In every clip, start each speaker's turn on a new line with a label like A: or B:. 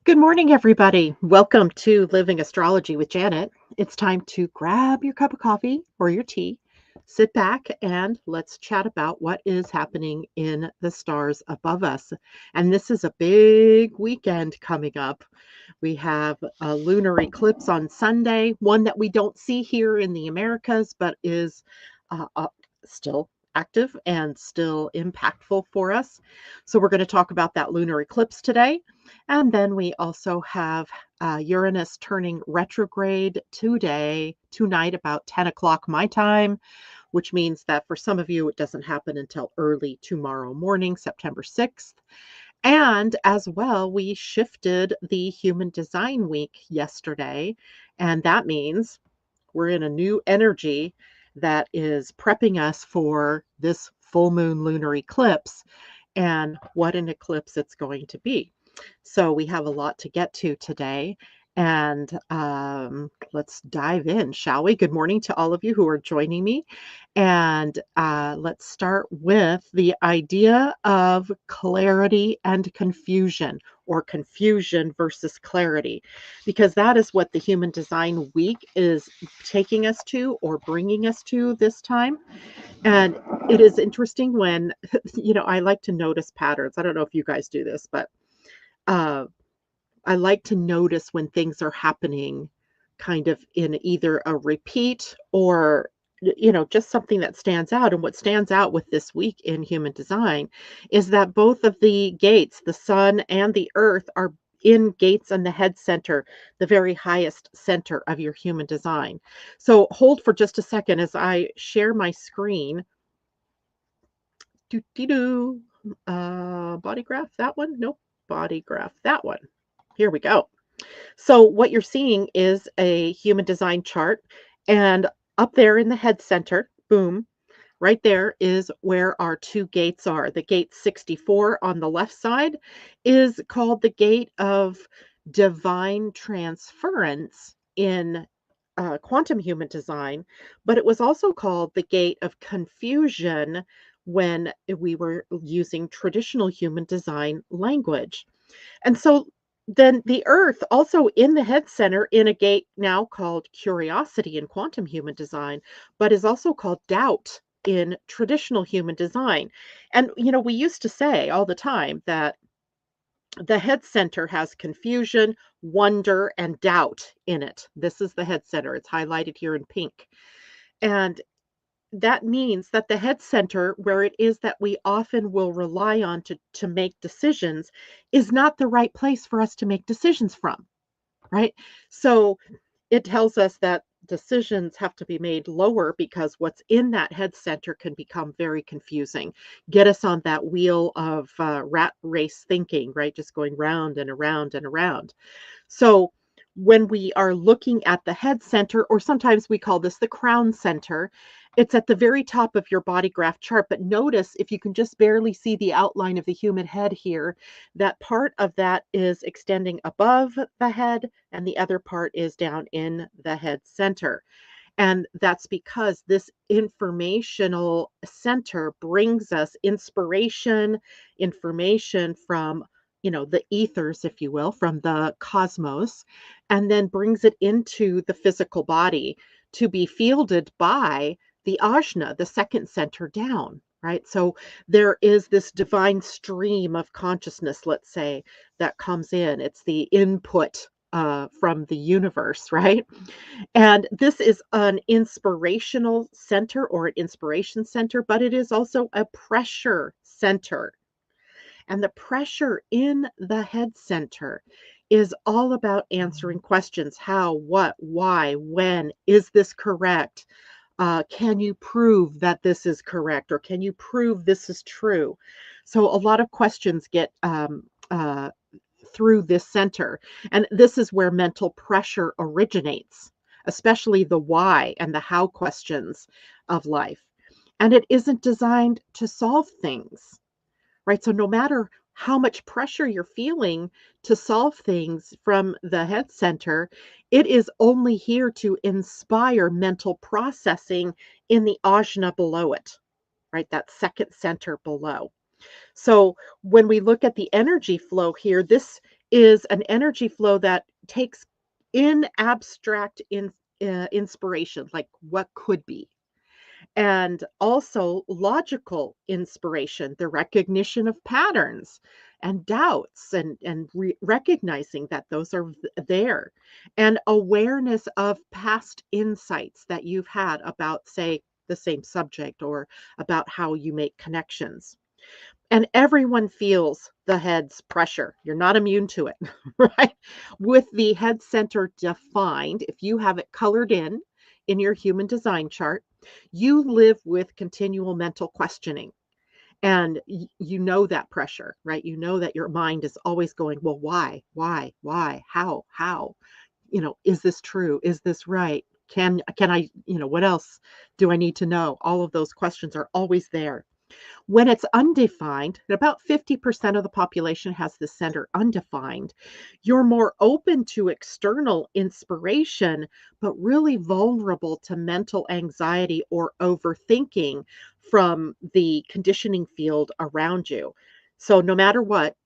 A: Good morning, everybody. Welcome to Living Astrology with Janet. It's time to grab your cup of coffee or your tea, sit back, and let's chat about what is happening in the stars above us. And this is a big weekend coming up. We have a lunar eclipse on Sunday, one that we don't see here in the Americas, but is still active and still impactful for us. So, we're going to talk about that lunar eclipse today. And then we also have Uranus turning retrograde tonight, about 10 o'clock my time, which means that for some of you, it doesn't happen until early tomorrow morning, September 6th. And as well, we shifted the Human Design Week yesterday. And that means we're in a new energy that is prepping us for this full moon lunar eclipse and what an eclipse it's going to be. So we have a lot to get to today. And let's dive in, shall we? Good morning to all of you who are joining me. And let's start with the idea of clarity and confusion, or confusion versus clarity, because that is what the Human Design Week is taking us to or bringing us to this time. And it is interesting when, I like to notice patterns. I don't know if you guys do this, but uh, I like to notice when things are happening kind of in either a repeat or just something that stands out. And what stands out with this week in human design is that both of the gates, the sun and the earth, are in gates in the head center, the very highest center of your human design. So hold for just a second as I share my screen. Do body graph, that one? Nope. Body graph, that one. Here we go. So what you're seeing is a human design chart, and up there in the head center, boom, right there is where our two gates are. The gate 64 on the left side is called the gate of divine transference in quantum human design, but it was also called the gate of confusion when we were using traditional human design language. And so then the earth also in the head center in a gate now called curiosity in quantum human design, but is also called doubt in traditional human design. And, we used to say all the time that the head center has confusion, wonder, and doubt in it. This is the head center. It's highlighted here in pink. And that means that the head center, where it is that we often will rely on to make decisions, is not the right place for us to make decisions from, right? So it tells us that decisions have to be made lower because what's in that head center can become very confusing, get us on that wheel of rat race thinking, right? Just going round and around and around. So when we are looking at the head center, or sometimes we call this the crown center, it's at the very top of your body graph chart. But notice, if you can just barely see the outline of the human head here, that part of that is extending above the head and the other part is down in the head center. And that's because this informational center brings us inspiration, information from, the ethers, if you will, from the cosmos, and then brings it into the physical body to be fielded by the ajna, the second center down. Right. So there is this divine stream of consciousness, let's say, that comes in. It's the input from the universe, right? And this is an inspirational center or an inspiration center, but it is also a pressure center. And the pressure in the head center is all about answering questions: how, what, why, when, is this correct? Can you prove that this is correct? Or can you prove this is true? So a lot of questions get through this center. And this is where mental pressure originates, especially the why and the how questions of life. And it isn't designed to solve things, right? So no matter how much pressure you're feeling to solve things from the head center, it is only here to inspire mental processing in the ajna below it, right? That second center below. So when we look at the energy flow here, this is an energy flow that takes in abstract inspiration, like what could be, and also logical inspiration, the recognition of patterns and doubts, and recognizing that those are there, and awareness of past insights that you've had about, say, the same subject, or about how you make connections. And everyone feels the head's pressure. You're not immune to it, right? With the head center defined, if you have it colored in your human design chart, you live with continual mental questioning. And you know that pressure, right? You know that your mind is always going, well, why, how, is this true? Is this right? Can I, what else do I need to know? All of those questions are always there. When it's undefined, and about 50% of the population has the center undefined, you're more open to external inspiration, but really vulnerable to mental anxiety or overthinking from the conditioning field around you. So no matter what,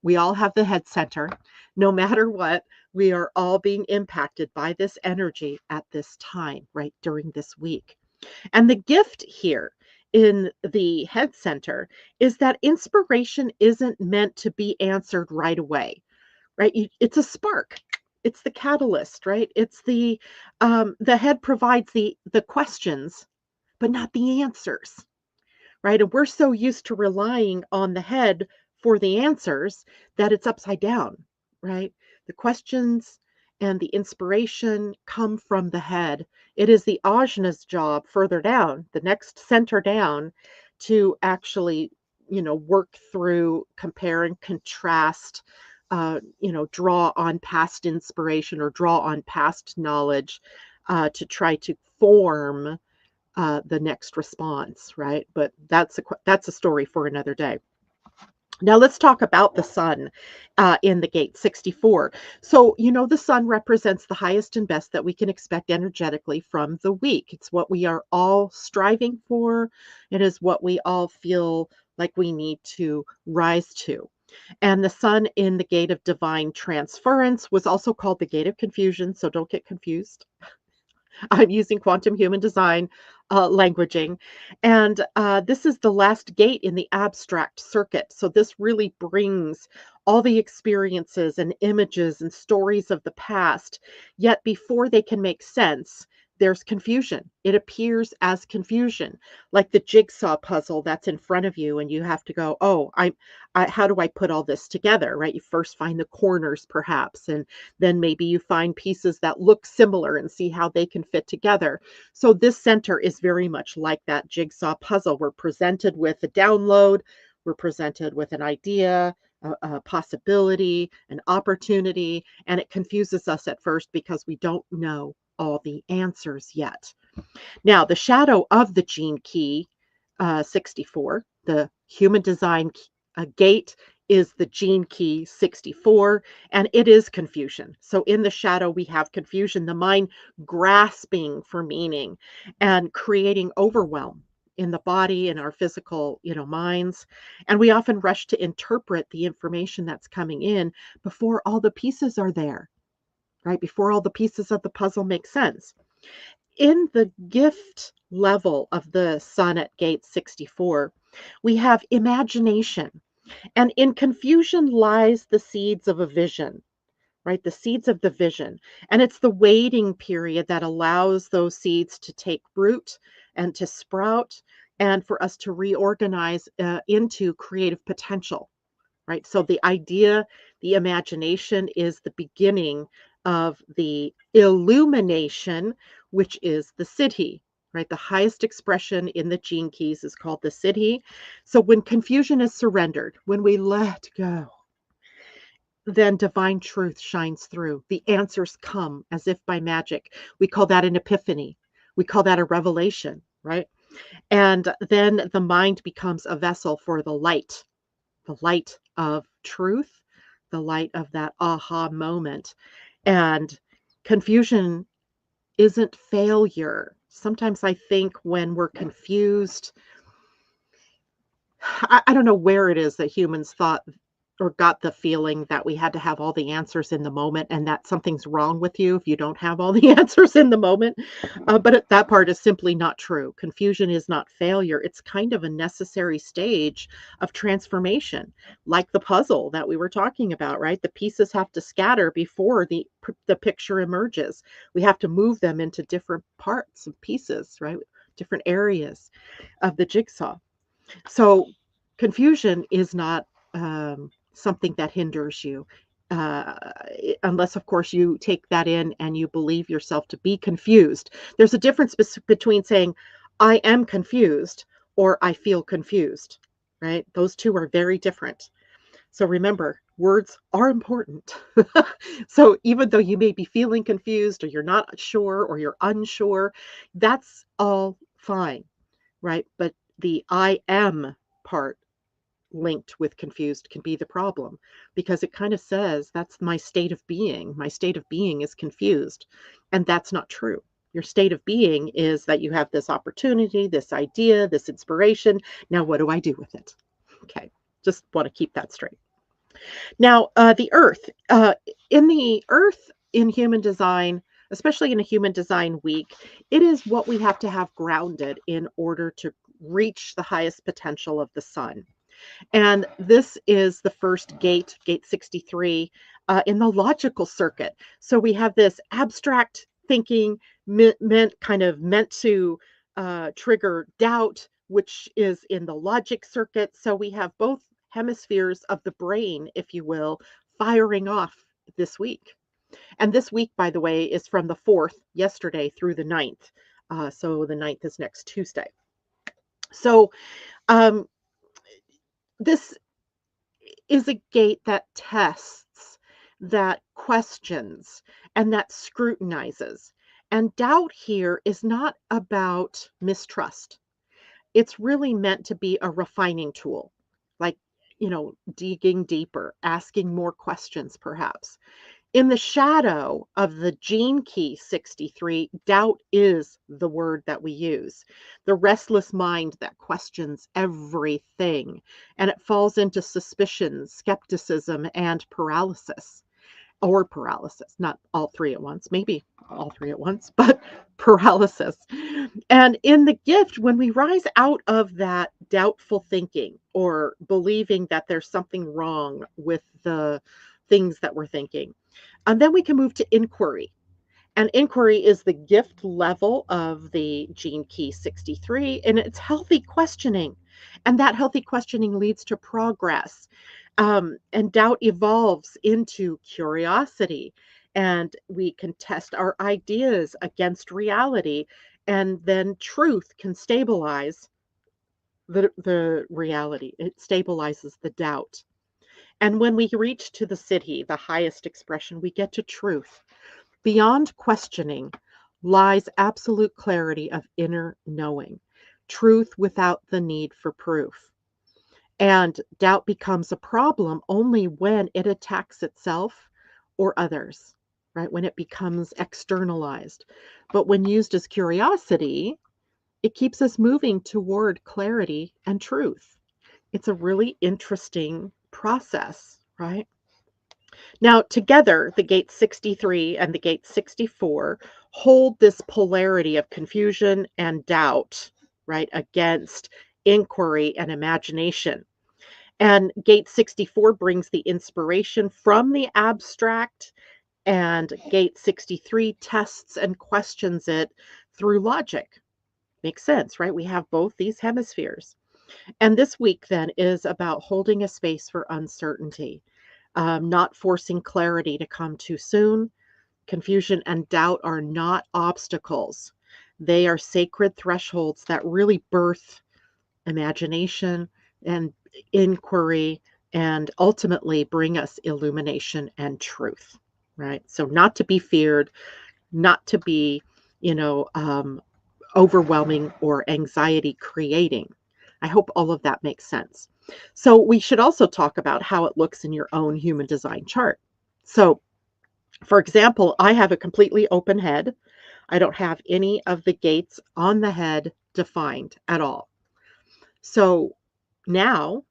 A: we all have the head center. No matter what, we are all being impacted by this energy at this time, right, during this week. And the gift here in the head center is that inspiration isn't meant to be answered right away, right? It's a spark. It's the catalyst, right? It's the head provides the questions, but not the answers, right? And we're so used to relying on the head for the answers that it's upside down, right? The questions and the inspiration come from the head. It is the ajna's job further down, the next center down, to actually, work through, compare and contrast, draw on past inspiration or draw on past knowledge, to try to form the next response, right? But that's a story for another day. Now let's talk about the sun in the gate 64. So, the sun represents the highest and best that we can expect energetically from the week. It's what we are all striving for. It is what we all feel like we need to rise to. And the sun in the gate of divine transference was also called the gate of confusion. So don't get confused. I'm using quantum human design languaging. And this is the last gate in the abstract circuit. So this really brings all the experiences and images and stories of the past. Yet before they can make sense, there's confusion. It appears as confusion, like the jigsaw puzzle that's in front of you, and you have to go, oh, how do I put all this together, right? You first find the corners, perhaps, and then maybe you find pieces that look similar and see how they can fit together. So this center is very much like that jigsaw puzzle. We're presented with a download, we're presented with an idea, a possibility, an opportunity, and it confuses us at first because we don't know all the answers yet. Now, the shadow of the gene key 64, the human design gate, is the gene key 64, and it is confusion. So in the shadow, we have confusion, the mind grasping for meaning and creating overwhelm in the body and our physical, minds. And we often rush to interpret the information that's coming in before all the pieces are there, right? Before all the pieces of the puzzle make sense. In the gift level of the sun at gate 64, we have imagination. And in confusion lies the seeds of a vision, right? The seeds of the vision. And it's the waiting period that allows those seeds to take root and to sprout, and for us to reorganize into creative potential, right? So the idea, the imagination is the beginning of the illumination, which is the siddhi, right? The highest expression in the gene keys is called the siddhi. So when confusion is surrendered, when we let go, then divine truth shines through. The answers come as if by magic. We call that an epiphany. We call that a revelation, right? And then the mind becomes a vessel for the light of truth, the light of that aha moment. And confusion isn't failure. Sometimes I think when we're confused, I don't know where it is that humans thought or got the feeling that we had to have all the answers in the moment and that something's wrong with you if you don't have all the answers in the moment. That part is simply not true. Confusion is not failure. It's kind of a necessary stage of transformation, like the puzzle that we were talking about, right? The pieces have to scatter before the picture emerges. We have to move them into different parts and pieces, right? Different areas of the jigsaw. So confusion is not something that hinders you. Uh, Unless, of course, you take that in and you believe yourself to be confused. There's a difference between saying, I am confused or I feel confused, right? Those two are very different. So remember, words are important. So even though you may be feeling confused or you're not sure or you're unsure, that's all fine, right? But the I am part linked with confused can be the problem because it kind of says that's my state of being. My state of being is confused, and that's not true. Your state of being is that you have this opportunity, this idea, this inspiration. Now, what do I do with it? Okay, just want to keep that straight. Now, in the Earth in human design, especially in a human design week, it is what we have to have grounded in order to reach the highest potential of the sun. And this is the first gate, gate 63, in the logical circuit. So we have this abstract thinking meant to trigger doubt, which is in the logic circuit. So we have both hemispheres of the brain, if you will, firing off this week. And this week, by the way, is from the 4th, yesterday, through the 9th. So the 9th is next Tuesday. So um, this is a gate that tests, that questions, and that scrutinizes. And doubt here is not about mistrust. It's really meant to be a refining tool, like, digging deeper, asking more questions, perhaps. In the shadow of the gene key 63, doubt is the word that we use. The restless mind that questions everything, and it falls into suspicion, skepticism, and paralysis. Or paralysis, not all three at once, maybe all three at once, but paralysis. And in the gift, when we rise out of that doubtful thinking or believing that there's something wrong with the things that we're thinking, and then we can move to inquiry. And inquiry is the gift level of the gene key 63, and it's healthy questioning. And that healthy questioning leads to progress. And doubt evolves into curiosity, and we can test our ideas against reality. And then truth can stabilize the reality, it stabilizes the doubt. And when we reach to the city, the highest expression, we get to truth. Beyond questioning lies absolute clarity of inner knowing, truth without the need for proof. And doubt becomes a problem only when it attacks itself or others, right? When it becomes externalized. But when used as curiosity, it keeps us moving toward clarity and truth. It's a really interesting process, right? Now, together, the gate 63 and the gate 64 hold this polarity of confusion and doubt, right, against inquiry and imagination. And gate 64 brings the inspiration from the abstract, and gate 63 tests and questions it through logic. Makes sense, right? We have both these hemispheres. And this week, then, is about holding a space for uncertainty, not forcing clarity to come too soon. Confusion and doubt are not obstacles, they are sacred thresholds that really birth imagination and inquiry and ultimately bring us illumination and truth, right? So, not to be feared, not to be, you know, um, overwhelming or anxiety creating. I hope all of that makes sense. So, we should also talk about how it looks in your own human design chart. So, for example, I have a completely open head. I don't have any of the gates on the head defined at all. So now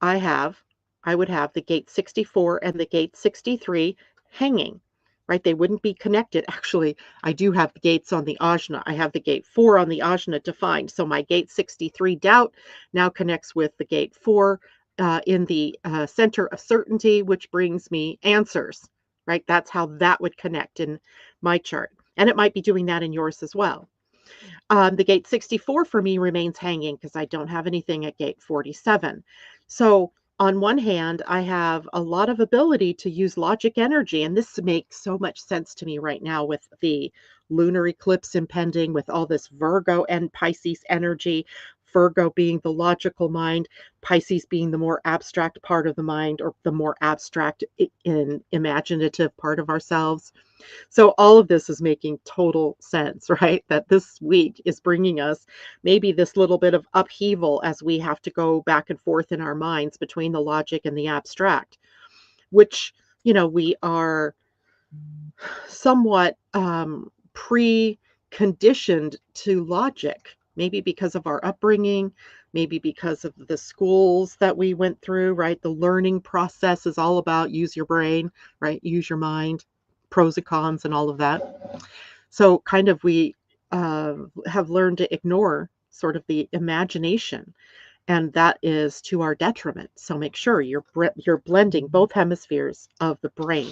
A: I have I would have the gate 64 and the gate 63 hanging, right? They wouldn't be connected. Actually, I do have the gates on the ajna. I have the gate 4 on the ajna defined. So my gate 63 doubt now connects with the gate 4 in the center of certainty, which brings me answers, right? That's how that would connect in my chart. And it might be doing that in yours as well. The gate 64 for me remains hanging because I don't have anything at gate 47. So, on one hand, I have a lot of ability to use logic energy, and this makes so much sense to me right now with the lunar eclipse impending, with all this Virgo and Pisces energy. Virgo being the logical mind, Pisces being the more abstract part of the mind, or the more abstract and imaginative part of ourselves. So all of this is making total sense, right? That this week is bringing us maybe this little bit of upheaval as we have to go back and forth in our minds between the logic and the abstract, which, we are somewhat pre-conditioned to logic, maybe because of our upbringing, maybe because of the schools that we went through, right? The learning process is all about use your brain, right? Use your mind, pros and cons, and all of that. So, kind of, we have learned to ignore sort of the imagination, and that is to our detriment. So, make sure you're blending both hemispheres of the brain.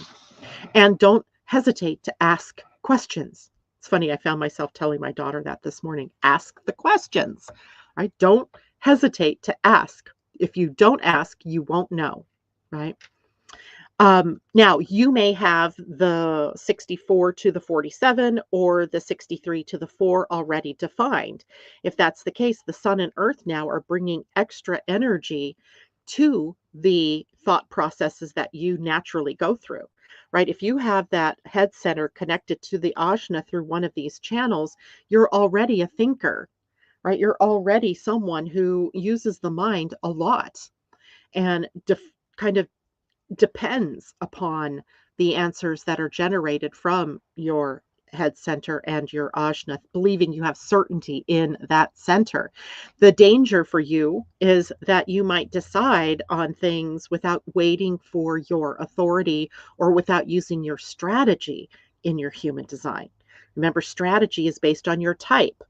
A: And don't hesitate to ask questions. It's funny, I found myself telling my daughter that this morning. Ask the questions, right? Don't hesitate to ask. If you don't ask, you won't know, right? Now, you may have the 64 to the 47 or the 63 to the 4 already defined. If that's the case, the sun and earth now are bringing extra energy to the thought processes that you naturally go through, right? If you have that head center connected to the ajna through one of these channels, you're already a thinker, right? You're already someone who uses the mind a lot and kind of depends upon the answers that are generated from your head center and your ajna, believing you have certainty in that center. The danger for you is that you might decide on things without waiting for your authority or without using your strategy in your human design. Remember, strategy is based on your type.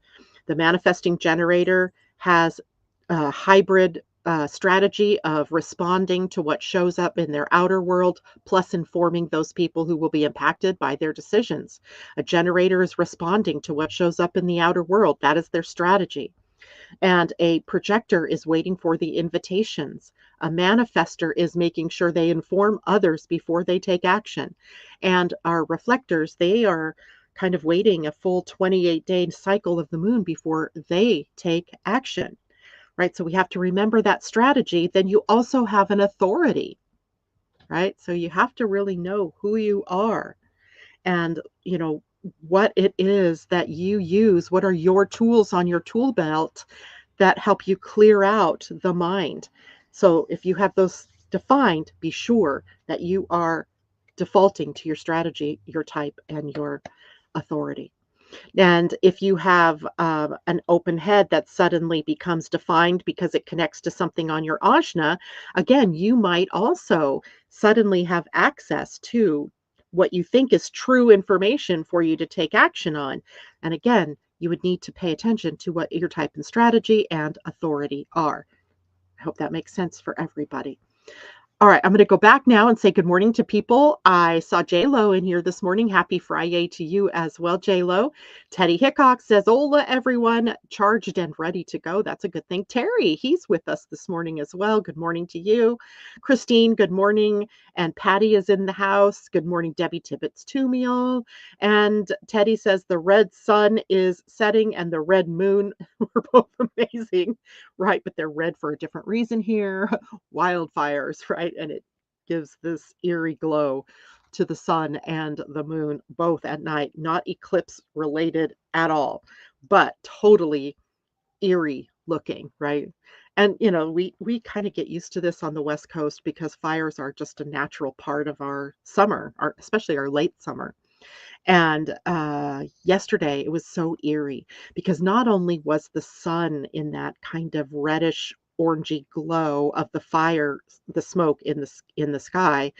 A: The manifesting generator has a hybrid strategy of responding to what shows up in their outer world, plus informing those people who will be impacted by their decisions. A generator is responding to what shows up in the outer world. That is their strategy. And a projector is waiting for the invitations. A manifester is making sure they inform others before they take action. And our reflectors, they are kind of waiting a full 28-day cycle of the moon before they take action, right? So we have to remember that strategy. Then you also have an authority, right? So you have to really know who you are and, what it is that you use. What are your tools on your tool belt that help you clear out the mind? So if you have those defined, be sure that you are defaulting to your strategy, your type, and your authority. And if you have an open head that suddenly becomes defined because it connects to something on your ajna, again, you might also suddenly have access to what you think is true information for you to take action on. And again, you would need to pay attention to what your type and strategy and authority are. I hope that makes sense for everybody. All right, I'm going to go back now and say good morning to people. I saw J-Lo in here this morning. Happy Friday to you as well, J-Lo. Teddy Hickok says, hola, everyone, charged and ready to go. That's a good thing. Terry, he's with us this morning as well. Good morning to you. Christine, good morning. And Patty is in the house. Good morning, Debbie Tibbetts Tumiel. And Teddy says, the red sun is setting and the red moon were both amazing, right? But they're red for a different reason here. Wildfires, right? And it gives this eerie glow to the sun and the moon both at night, not eclipse related at all, but totally eerie looking, right? And we kind of get used to this on the West Coast because fires are just a natural part of our summer, especially our late summer. And yesterday it was so eerie because not only was the sun in that kind of reddish orangey glow of the fire, the smoke in the sky.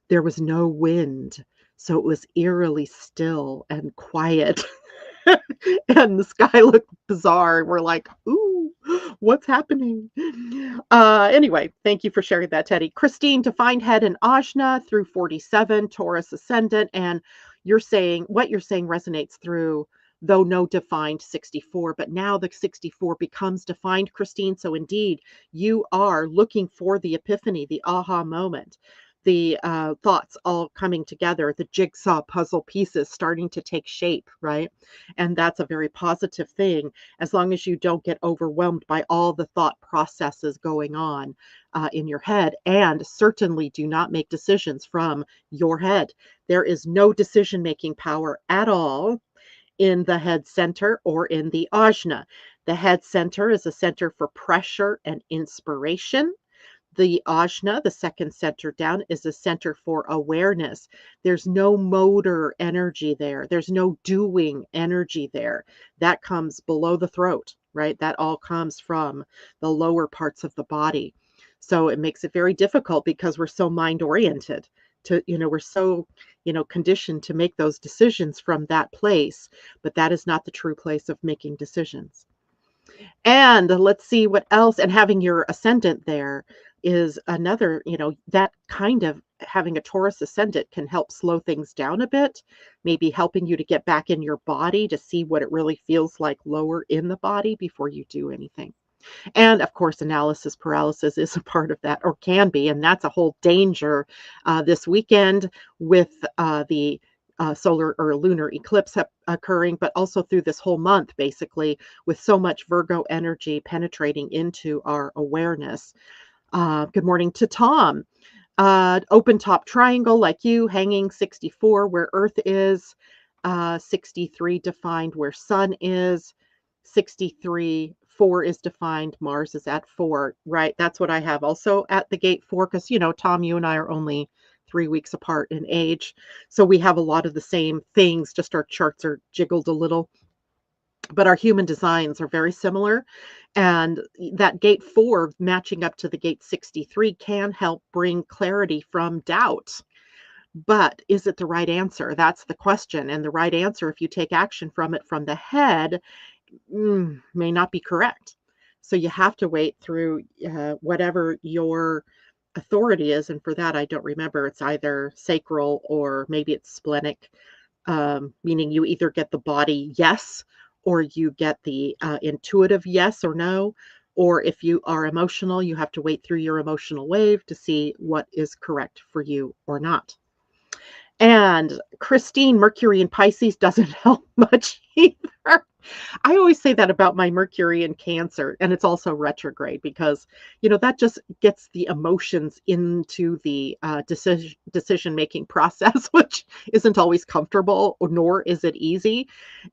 A: There was no wind, so it was eerily still and quiet. And the sky looked bizarre. We're like, ooh, what's happening? Anyway, thank you for sharing that, Teddy. Christine, defined head in Ajna through 47, Taurus ascendant. And what you're saying resonates through, though no defined 64, but now the 64 becomes defined, Christine. So indeed, you are looking for the epiphany, the aha moment, the thoughts all coming together, the jigsaw puzzle pieces starting to take shape, right? And that's a very positive thing, as long as you don't get overwhelmed by all the thought processes going on in your head. And certainly do not make decisions from your head. There is no decision-making power at all in the head center or in the ajna. The head center is a center for pressure and inspiration. The ajna, the second center down, is a center for awareness. There's no motor energy there. There's no doing energy there. That comes below the throat, right? That all comes from the lower parts of the body. So it makes it very difficult because we're so mind oriented we're so, conditioned to make those decisions from that place, but that is not the true place of making decisions. And let's see what else. And having your ascendant there is another, that kind of having a Taurus ascendant can help slow things down a bit, maybe helping you to get back in your body to see what it really feels like lower in the body before you do anything. And of course, analysis paralysis is a part of that, or can be. And that's a whole danger this weekend with the solar or lunar eclipse occurring, but also through this whole month, basically, with so much Virgo energy penetrating into our awareness. Good morning to Tom. Open top triangle like you, hanging 64 where Earth is, 63 defined where Sun is, 63, 4 is defined, Mars is at 4, right? That's what I have also at the gate 4, because, Tom, you and I are only 3 weeks apart in age. So we have a lot of the same things, just our charts are jiggled a little. But our human designs are very similar. And that gate 4 matching up to the gate 63 can help bring clarity from doubt. But is it the right answer? That's the question. And the right answer, if you take action from it from the head, may not be correct. So you have to wait through whatever your authority is. And for that, I don't remember. It's either sacral or maybe it's splenic, meaning you either get the body yes, or you get the intuitive yes or no. Or if you are emotional, you have to wait through your emotional wave to see what is correct for you or not. And Christine, Mercury in Pisces doesn't help much either. I always say that about my Mercury in Cancer, and it's also retrograde because, that just gets the emotions into the decision-making process, which isn't always comfortable, nor is it easy.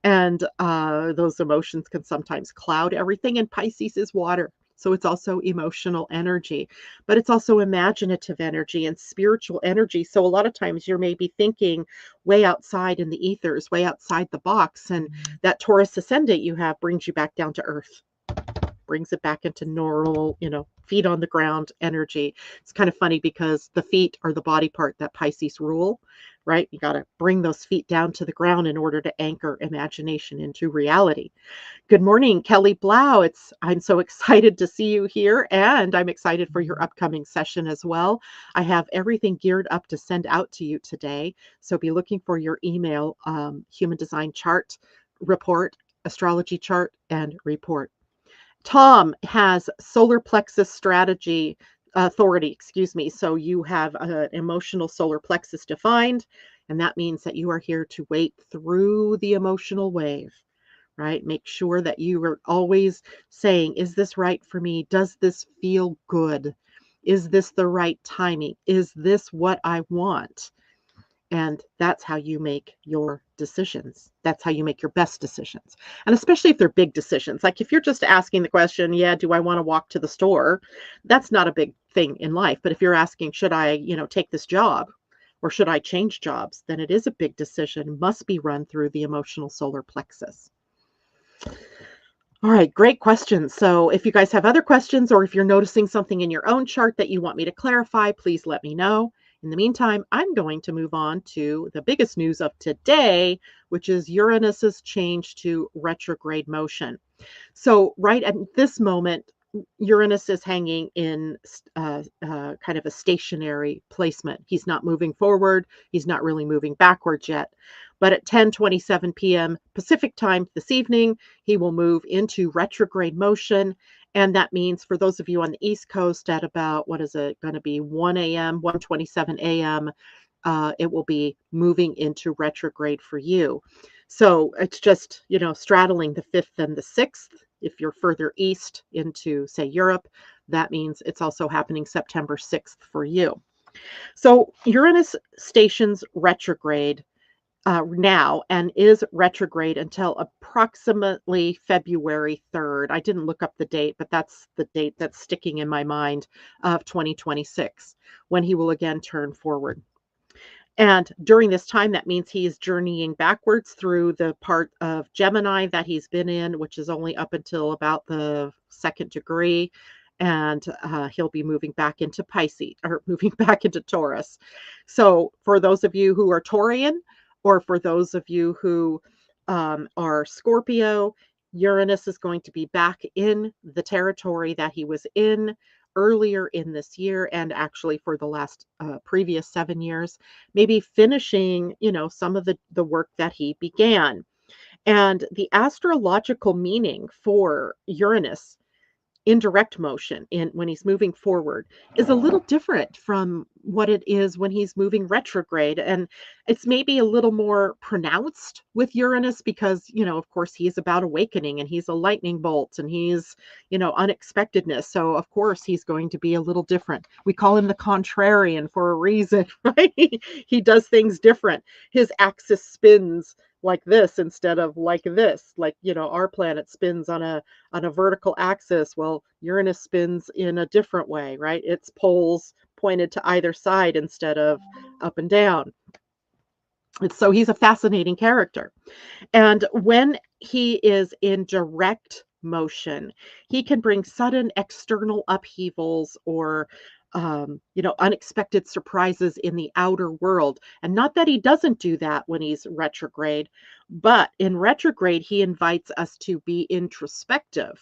A: And those emotions can sometimes cloud everything, and Pisces is water. So it's also emotional energy, but it's also imaginative energy and spiritual energy. So a lot of times you're maybe thinking way outside in the ethers, way outside the box. And that Taurus ascendant you have brings you back down to earth, brings it back into normal, feet on the ground energy. It's kind of funny because the feet are the body part that Pisces rule, right? You got to bring those feet down to the ground in order to anchor imagination into reality. Good morning, Kelly Blau. I'm so excited to see you here, and I'm excited for your upcoming session as well. I have everything geared up to send out to you today, so be looking for your email, human design chart, report, astrology chart, and report. Tom has solar plexus strategy authority, So you have an emotional solar plexus defined, and that means that you are here to wait through the emotional wave, right? Make sure that you are always saying, is this right for me? Does this feel good? Is this the right timing? Is this what I want? And that's how you make your decisions. That's how you make your best decisions. And especially if they're big decisions. Like if you're just asking the question, do I want to walk to the store? That's not a big thing in life. But if you're asking, should I, take this job or should I change jobs? Then it is a big decision, must be run through the emotional solar plexus. All right, great questions. So if you guys have other questions or if you're noticing something in your own chart that you want me to clarify, please let me know. In the meantime, I'm going to move on to the biggest news of today, which is Uranus's change to retrograde motion. So, right at this moment, Uranus is hanging in kind of a stationary placement. He's not moving forward. He's not really moving backwards yet. But at 10:27 p.m. Pacific time this evening, he will move into retrograde motion. And that means for those of you on the East Coast at about, what is it going to be, 1 a.m., 1:27 a.m., it will be moving into retrograde for you. So it's just, straddling the 5th and the 6th. If you're further east into, say, Europe, that means it's also happening September 6th for you. So Uranus stations retrograde now and is retrograde until approximately February 3rd. I didn't look up the date, but that's the date that's sticking in my mind of 2026, when he will again turn forward. And during this time, that means he is journeying backwards through the part of Gemini that he's been in, which is only up until about the second degree. And he'll be moving back into Pisces or moving back into Taurus. So, for those of you who are Taurian, or for those of you who are Scorpio, Uranus is going to be back in the territory that he was in earlier in this year, and actually for the last previous 7 years, maybe finishing, some of the work that he began. And the astrological meaning for Uranus in direct motion in when he's moving forward is a little different from what it is when he's moving retrograde, and it's maybe a little more pronounced with Uranus because of course he's about awakening and he's a lightning bolt and he's unexpectedness, so of course he's going to be a little different. We call him the contrarian for a reason. Right? He does things different. His axis spins like this instead of like this, like our planet spins on a vertical axis. Well, Uranus spins in a different way, right? Its poles pointed to either side instead of up and down. And so he's a fascinating character. And when he is in direct motion, he can bring sudden external upheavals or unexpected surprises in the outer world. And not that he doesn't do that when he's retrograde, but in retrograde, he invites us to be introspective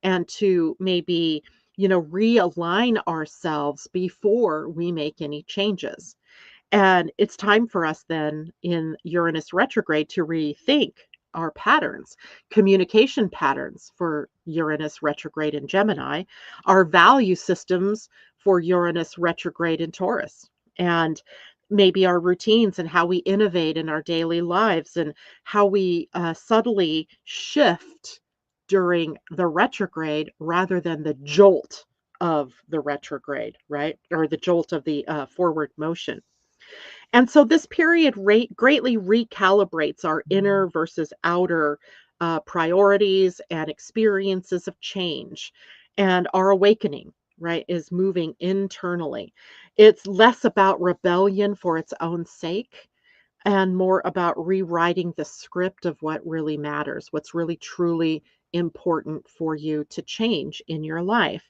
A: and to maybe, realign ourselves before we make any changes. And it's time for us then in Uranus retrograde to rethink our patterns, communication patterns for Uranus retrograde in Gemini, our value systems for Uranus retrograde in Taurus, and maybe our routines and how we innovate in our daily lives and how we subtly shift during the retrograde rather than the jolt of the retrograde, right? Or the jolt of the forward motion. And so this period greatly recalibrates our inner versus outer priorities and experiences of change. And our awakening, right, is moving internally. It's less about rebellion for its own sake and more about rewriting the script of what really matters, what's really truly important for you to change in your life.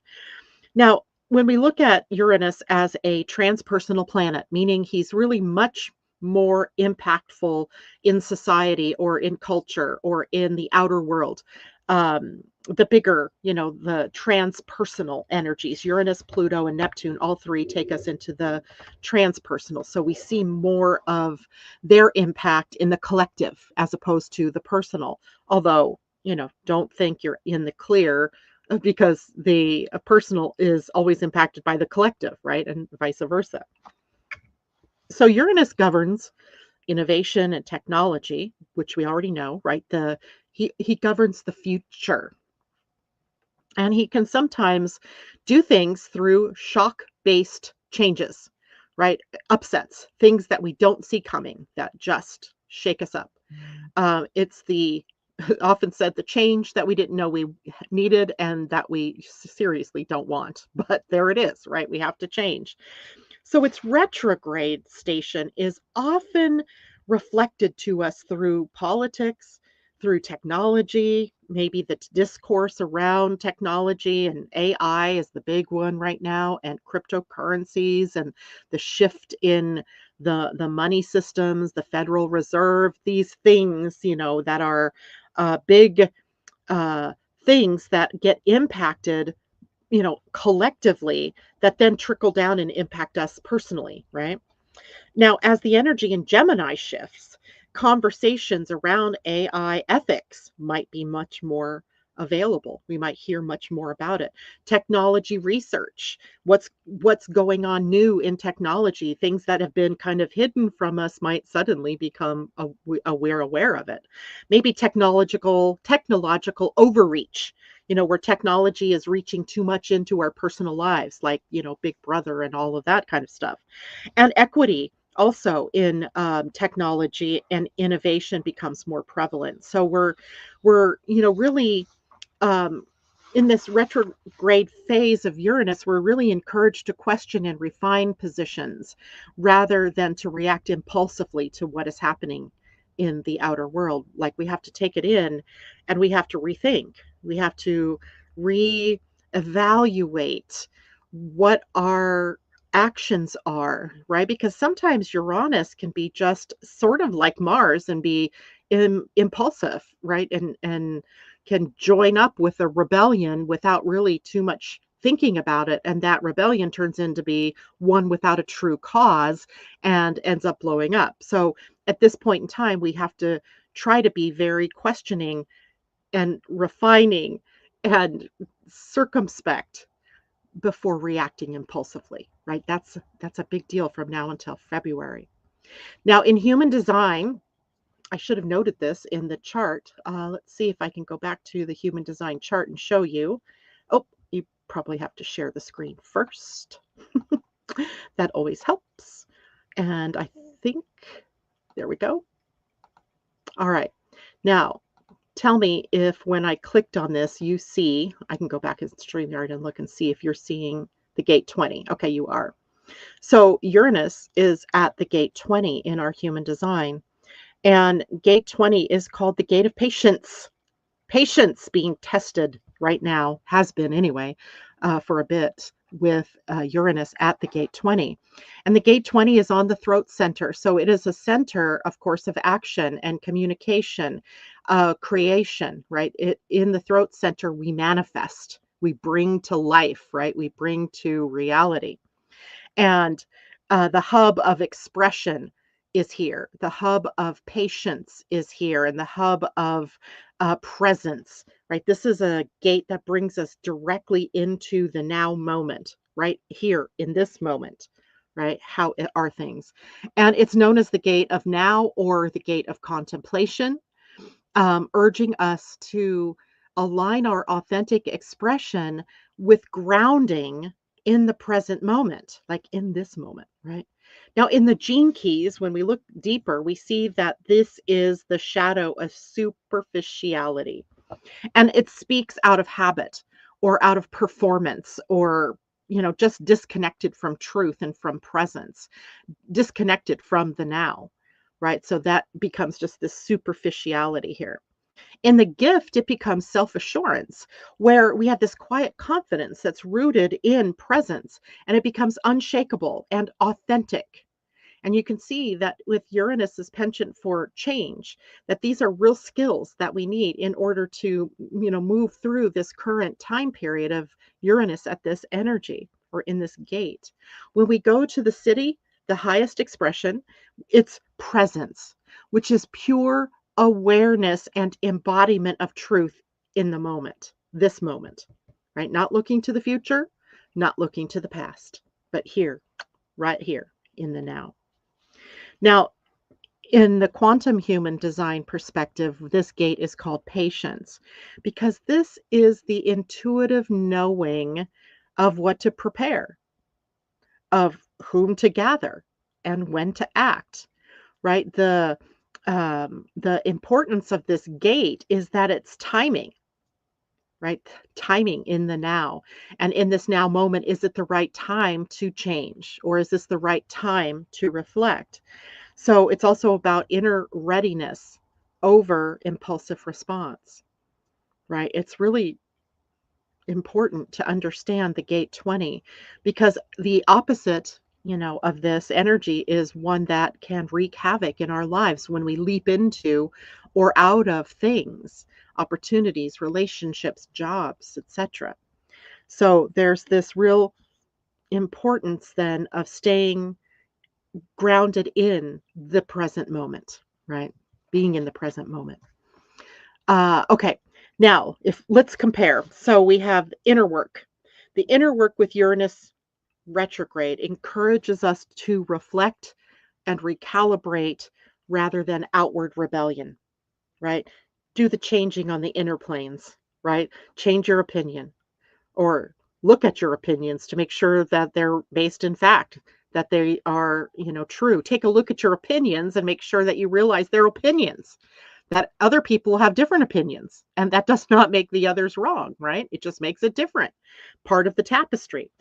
A: Now, when we look at Uranus as a transpersonal planet, meaning he's really much more impactful in society or in culture or in the outer world, the bigger, the transpersonal energies, Uranus, Pluto, and Neptune, all three take us into the transpersonal. So we see more of their impact in the collective as opposed to the personal. Although, don't think you're in the clear because the personal is always impacted by the collective, right? And vice versa. So Uranus governs innovation and technology, which we already know, right? He governs the future. And he can sometimes do things through shock-based changes, right? Upsets, things that we don't see coming that just shake us up. It's the often said the change that we didn't know we needed and that we seriously don't want. But there it is, right? We have to change. So its retrograde station is often reflected to us through politics, through technology, maybe the discourse around technology, and AI is the big one right now, and cryptocurrencies and the shift in the money systems, the Federal Reserve, these things, that are big uh, things that get impacted, collectively, that then trickle down and impact us personally, right? Now, as the energy in Gemini shifts, conversations around AI ethics might be much more available. We might hear much more about it. Technology research, what's going on new in technology, things that have been kind of hidden from us might suddenly become we're aware of it. Maybe technological overreach, where technology is reaching too much into our personal lives, like, Big Brother and all of that kind of stuff. And equity also in technology and innovation becomes more prevalent. So we're really um, in this retrograde phase of Uranus, we're really encouraged to question and refine positions rather than to react impulsively to what is happening in the outer world. Like, we have to take it in and we have to rethink. We have to reevaluate what our actions are, right? Because sometimes Uranus can be just sort of like Mars and be impulsive, right? And can join up with a rebellion without really too much thinking about it. And that rebellion turns into be one without a true cause and ends up blowing up. So at this point in time, we have to try to be very questioning and refining and circumspect before reacting impulsively, right? That's a big deal from now until February. Now, in human design, I should have noted this in the chart. Let's see if I can go back to the human design chart and show you. Oh, you probably have to share the screen first. That always helps. And I think, there we go. All right. Now, tell me if when I clicked on this, you see, I can go back in StreamYard and look and see if you're seeing the gate 20. Okay, you are. So Uranus is at the gate 20 in our human design. And gate 20 is called the gate of patience. Patience being tested right now, has been anyway, for a bit with Uranus at the gate 20. And the gate 20 is on the throat center. So it is a center, of course, of action and communication, creation, right? In the throat center, we manifest, we bring to life, right? We bring to reality. And the hub of expression is here. The hub of patience is here, and the hub of presence, right? This is a gate that brings us directly into the now moment, right here in this moment, right? How are things? And it's known as the gate of now or the gate of contemplation, urging us to align our authentic expression with grounding in the present moment, like in this moment, right? Now, in the gene keys, when we look deeper, we see that this is the shadow of superficiality. And it speaks out of habit or out of performance or, just disconnected from truth and from presence, disconnected from the now, right? So that becomes just this superficiality here. In the gift, it becomes self assurance, where we have this quiet confidence that's rooted in presence and it becomes unshakable and authentic. And you can see that with Uranus's penchant for change, that these are real skills that we need in order to, move through this current time period of Uranus at this energy or in this gate. When we go to the city, the highest expression, it's presence, which is pure awareness and embodiment of truth in the moment, this moment, right? Not looking to the future, not looking to the past, but here, right here in the now. Now, in the quantum human design perspective, this gate is called patience because this is the intuitive knowing of what to prepare, of whom to gather, and when to act, right? The importance of this gate is that it's timing, right? Timing in the now. And in this now moment, is it the right time to change or is this the right time to reflect? So it's also about inner readiness, over impulsive response, right? It's really important to understand the gate 20 because the opposite, of this energy is one that can wreak havoc in our lives when we leap into or out of things, opportunities, relationships, jobs, etc. So there's this real importance then of staying grounded in the present moment, right? Being in the present moment. Okay. Now, if let's compare. So we have inner work. The inner work with Uranus retrograde encourages us to reflect and recalibrate rather than outward rebellion, right? Do the changing on the inner planes, right? Change your opinion or look at your opinions to make sure that they're based in fact, that they are, true. Take a look at your opinions and make sure that you realize they're opinions, that other people have different opinions, and that does not make the others wrong, right? It just makes it different, part of the tapestry.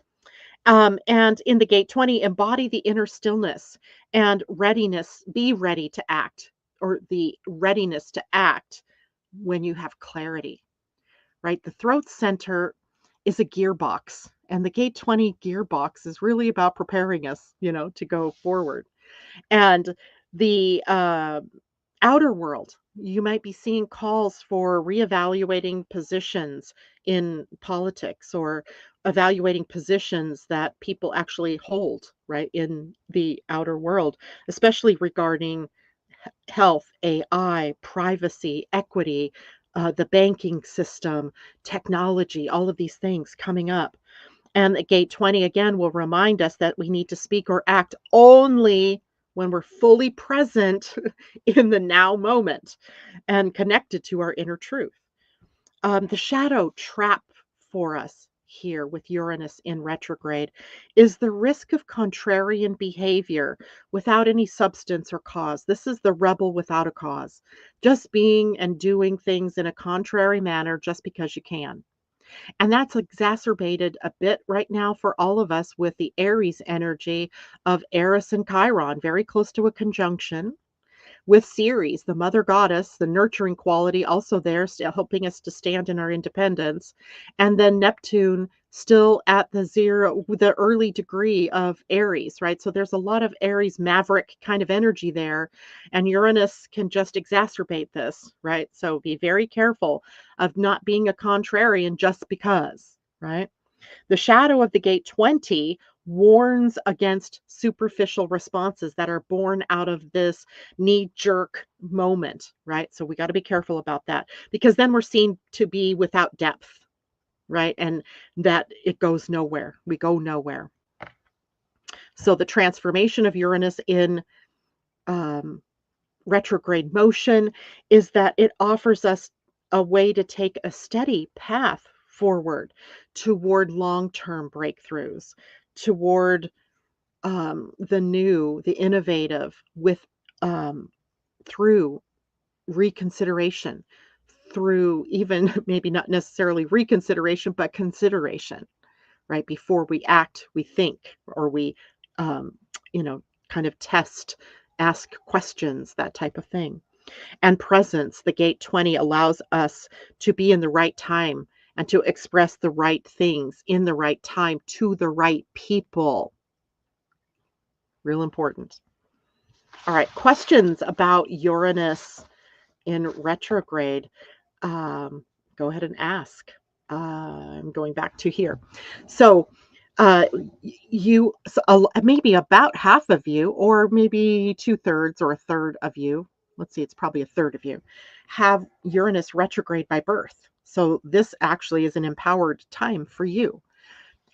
A: And in the gate 20, embody the inner stillness and readiness, be ready to act, or the readiness to act when you have clarity, right? The throat center is a gearbox, and the gate 20 gearbox is really about preparing us, to go forward. And the outer world, you might be seeing calls for reevaluating positions in politics or evaluating positions that people actually hold, right, in the outer world, especially regarding health, AI, privacy, equity, the banking system, technology, all of these things coming up. And the gate 20 again will remind us that we need to speak or act only when we're fully present in the now moment and connected to our inner truth. The shadow trap for us here with Uranus in retrograde is the risk of contrarian behavior without any substance or cause. This is the rebel without a cause, just being and doing things in a contrary manner just because you can. And that's exacerbated a bit right now for all of us with the Aries energy of Eris and Chiron, very close to a conjunction with Ceres, the mother goddess, the nurturing quality also there, still helping us to stand in our independence. And then Neptune still at the zero, the early degree of Aries, right? So there's a lot of Aries maverick kind of energy there. And Uranus can just exacerbate this, right? So be very careful of not being a contrarian just because, right? The shadow of the gate 20 warns against superficial responses that are born out of this knee jerk moment, right? So we got to be careful about that because then we're seen to be without depth, right? And that it goes nowhere. We go nowhere. So the transformation of Uranus in um, retrograde motion is that it offers us a way to take a steady path forward toward long-term breakthroughs, toward the new, the innovative, with um, through reconsideration, through even maybe not necessarily reconsideration, but consideration, right? Before we act, we think, or we, um, you know, kind of test, ask questions, that type of thing. And presence, the gate 20 allows us to be in the right time and to express the right things in the right time to the right people. Real important. All right, questions about Uranus in retrograde. Go ahead and ask. I'm going back to here. So, uh, maybe about half of you, or maybe 2/3 or a third of you, let's see, it's probably a third of you, have Uranus retrograde by birth. So, this actually is an empowered time for you.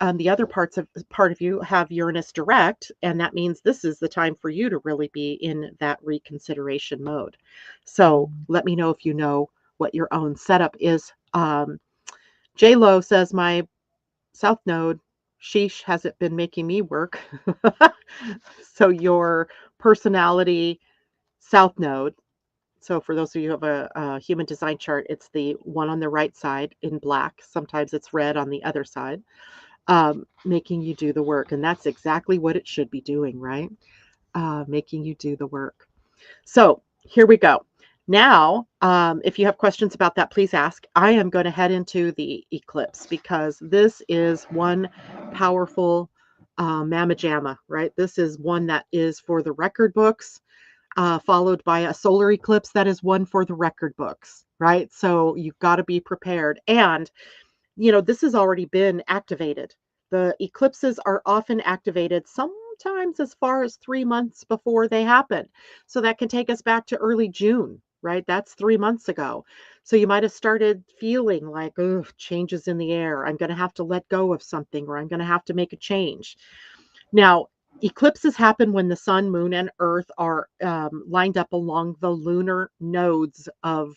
A: The other part of you have Uranus direct, and that means this is the time for you to really be in that reconsideration mode. So let me know if you know what your own setup is. J Lo says my South Node, sheesh, has it been making me work? So your personality South Node. So for those of you who have a human design chart, it's the one on the right side in black. Sometimes it's red on the other side, making you do the work. And that's exactly what it should be doing, right? Making you do the work. So here we go. Now, if you have questions about that, please ask. I am going to head into the eclipse because this is one powerful mamma jamma, right? This is one that is for the record books, followed by a solar eclipse that is one for the record books, right? So you've got to be prepared. And this has already been activated. The eclipses are often activated sometimes as far as 3 months before they happen. So that can take us back to early June, right? That's 3 months ago. So you might have started feeling like, oh, changes in the air. I'm going to have to let go of something, or I'm going to have to make a change. Now, eclipses happen when the sun, moon, and earth are lined up along the lunar nodes of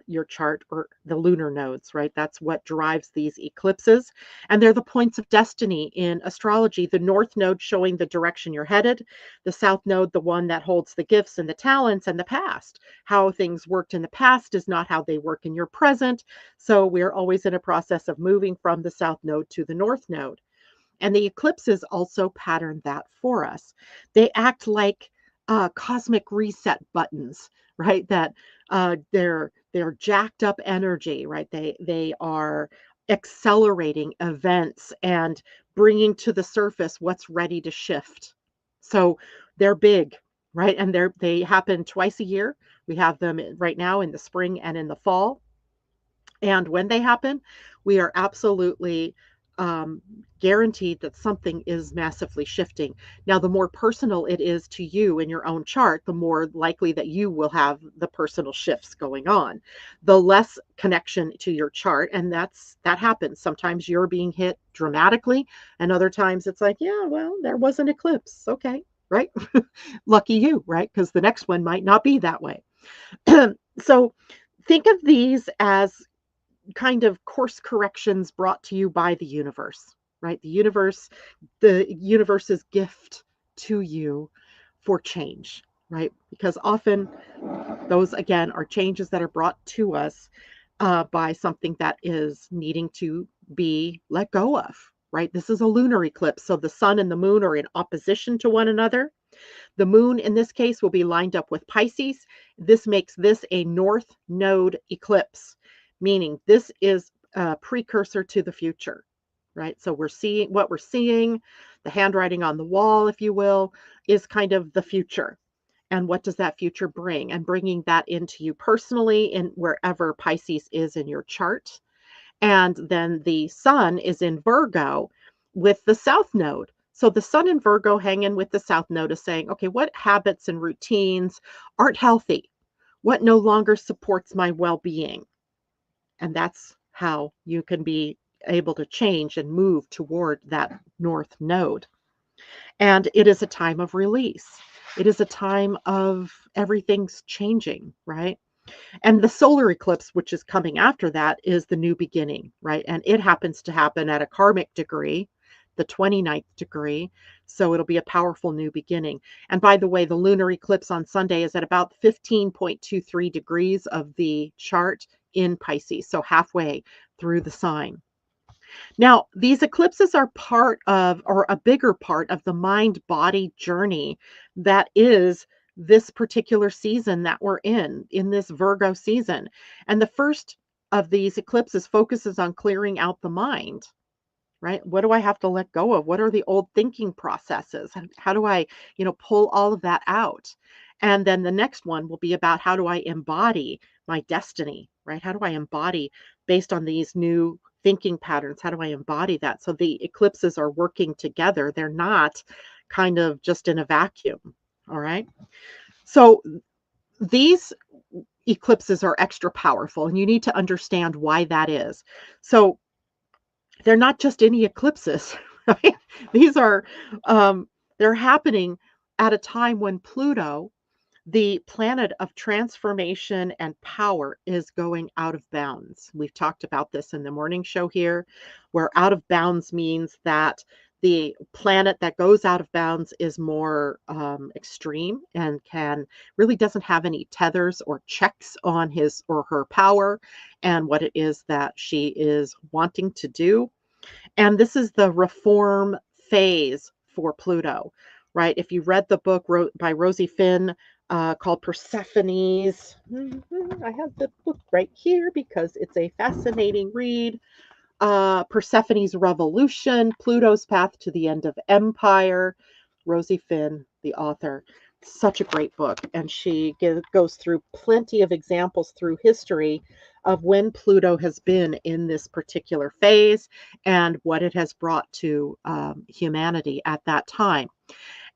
A: your chart, or the lunar nodes, right? That's what drives these eclipses. And they're the points of destiny in astrology. The north node showing the direction you're headed, the south node, the one that holds the gifts and the talents and the past. How things worked in the past is not how they work in your present. So we're always in a process of moving from the south node to the north node. And the eclipses also pattern that for us. They act like cosmic reset buttons, right? That they're jacked up energy, right? They are accelerating events and bringing to the surface what's ready to shift. So they're big, right? And they happen twice a year. We have them right now in the spring and in the fall. And when they happen, we are absolutely um, guaranteed that something is massively shifting. Now, the more personal it is to you in your own chart, the more likely that you will have the personal shifts going on. The less connection to your chart, and that happens. Sometimes you're being hit dramatically, and other times it's like, yeah, well, there was an eclipse. Okay, right? Lucky you, right? Because the next one might not be that way. So think of these as kind of course corrections brought to you by the universe, right? The universe's gift to you for change, right? Because often those, again, are changes that are brought to us by something that is needing to be let go of, right? This is a lunar eclipse. So the sun and the moon are in opposition to one another. The moon in this case will be lined up with Pisces. This makes this a north node eclipse, meaning this is a precursor to the future, right? So we're seeing, the handwriting on the wall, if you will, is kind of the future. And what does that future bring? And bringing that into you personally in wherever Pisces is in your chart. And then the sun is in Virgo with the south node. So the sun in Virgo hanging with the south node is saying, okay, what habits and routines aren't healthy? What no longer supports my well-being? And that's how you can be able to change and move toward that north node. And it is a time of release. It is a time of everything's changing, right? And the solar eclipse, which is coming after that, is the new beginning, right? And it happens to happen at a karmic degree, the 29th degree. So it'll be a powerful new beginning. And by the way, the lunar eclipse on Sunday is at about 15.23 degrees of the chart in Pisces, so halfway through the sign. Now, these eclipses are part of, or a bigger part of, the mind body journey that is this particular season that we're in this Virgo season. And the first of these eclipses focuses on clearing out the mind, right? What do I have to let go of? What are the old thinking processes? How do I, pull all of that out? And then the next one will be about how do I embody my destiny, right? How do I embody based on these new thinking patterns? How do I embody that? So the eclipses are working together. They're not kind of just in a vacuum. All right. So these eclipses are extra powerful, and you need to understand why that is. So they're not just any eclipses, right? These are, they're happening at a time when Pluto, the planet of transformation and power, is going out of bounds. We've talked about this in the morning show here, where out of bounds means that the planet that goes out of bounds is more extreme and really doesn't have any tethers or checks on his or her power and what it is that she is wanting to do. And this is the reform phase for Pluto, right? If you read the book by Rosie Finn, called Persephone's. I have the book right here because it's a fascinating read. Persephone's Revolution, Pluto's Path to the End of Empire. Rosie Finn, the author. Such a great book. And she goes through plenty of examples through history of when Pluto has been in this particular phase and what it has brought to humanity at that time.